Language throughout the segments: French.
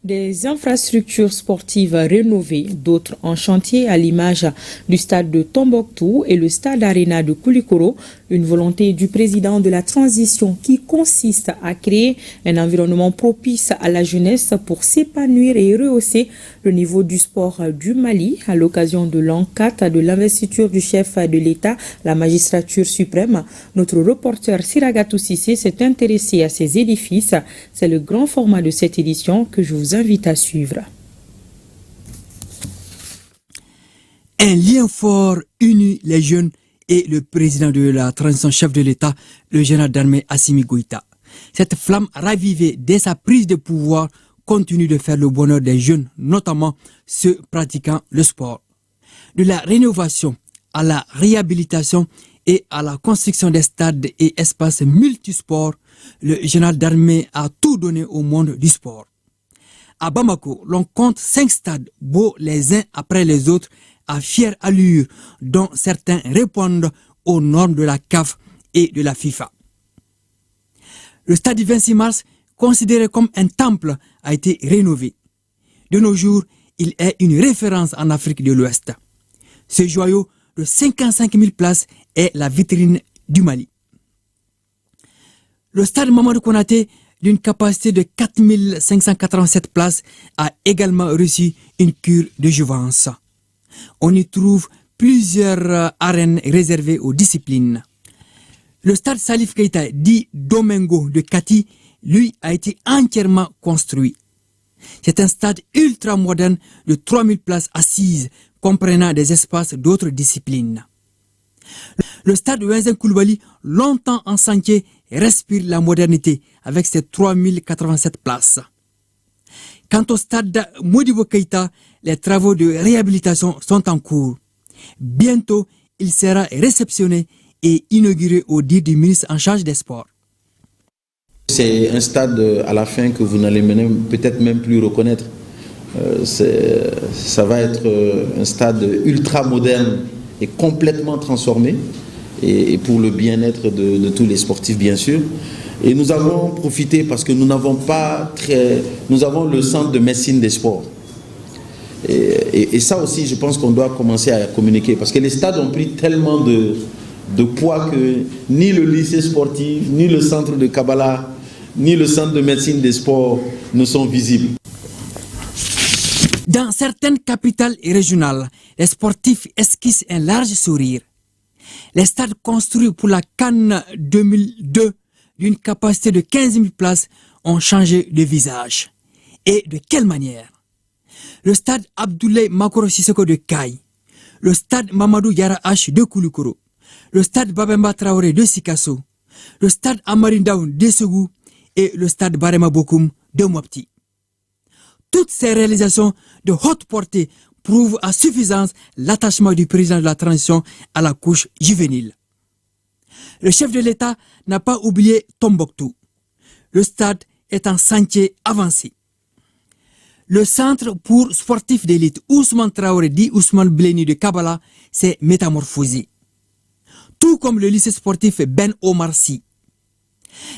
Des infrastructures sportives rénovées, d'autres en chantier à l'image du stade de Tombouctou et le stade Arena de Koulikoro, une volonté du président de la transition qui consiste à créer un environnement propice à la jeunesse pour s'épanouir et rehausser le niveau du sport du Mali à l'occasion de l'an 4 de l'investiture du chef de l'État, la magistrature suprême. Notre reporter Siragatou Sissé s'est intéressé à ces édifices. C'est le grand format de cette édition que je vous invite à suivre. Un lien fort unit les jeunes et le président de la transition chef de l'État, le général d'armée Assimi Goïta. Cette flamme ravivée dès sa prise de pouvoir continue de faire le bonheur des jeunes, notamment ceux pratiquant le sport. De la rénovation à la réhabilitation et à la construction des stades et espaces multisports, le général d'armée a tout donné au monde du sport. À Bamako, l'on compte 5 stades, beaux les uns après les autres, à fière allure, dont certains répondent aux normes de la CAF et de la FIFA. Le stade du 26 mars, considéré comme un temple, a été rénové. De nos jours, il est une référence en Afrique de l'Ouest. Ce joyau de 55 000 places est la vitrine du Mali. Le stade Mamadou Konaté, d'une capacité de 4 587 places, a également reçu une cure de jouvence. On y trouve plusieurs arènes réservées aux disciplines. Le stade Salif Keita, dit Domingo de Kati, lui a été entièrement construit. C'est un stade ultra moderne de 3000 places assises, comprenant des espaces d'autres disciplines. Le stade Wenzen Koulibaly, longtemps en chantier, respire la modernité avec ses 3087 places. Quant au stade Modibo Keïta, les travaux de réhabilitation sont en cours. Bientôt, il sera réceptionné et inauguré au dire du ministre en charge des sports. C'est un stade à la fin que vous n'allez peut-être même plus reconnaître. Ça va être un stade ultra moderne et complètement transformé, et pour le bien-être de tous les sportifs bien sûr. Et nous avons profité parce que nous avons le centre de médecine des sports. Et ça aussi, je pense qu'on doit commencer à communiquer parce que les stades ont pris tellement de poids que ni le lycée sportif, ni le centre de Kabbalah, ni le centre de médecine des sports ne sont visibles. Dans certaines capitales et régionales, les sportifs esquissent un large sourire. Les stades construits pour la CAN 2002 d'une capacité de 15 000 places ont changé de visage. Et de quelle manière? Le stade Abdoulaye Makoro Sissoko de Kaï, le stade Mamadou Yara H de Koulikoro, le stade Babemba Traoré de Sikasso, le stade Amarindaou de Segou et le stade Barema Bokoum de Mopti. Toutes ces réalisations de haute portée prouvent à suffisance l'attachement du président de la transition à la couche juvénile. Le chef de l'État n'a pas oublié Tombouctou. Le stade est en chantier avancé. Le centre pour sportifs d'élite Ousmane Traoré dit Ousmane Bleni de Kabbalah s'est métamorphosé. Tout comme le lycée sportif Ben Omar Sy.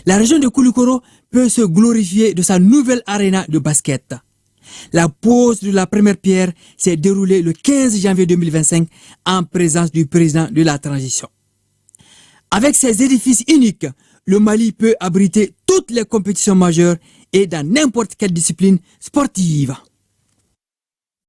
La région de Koulikoro peut se glorifier de sa nouvelle arena de basket. La pose de la première pierre s'est déroulée le 15 janvier 2025 en présence du président de la transition. Avec ces édifices uniques, le Mali peut abriter toutes les compétitions majeures et dans n'importe quelle discipline sportive.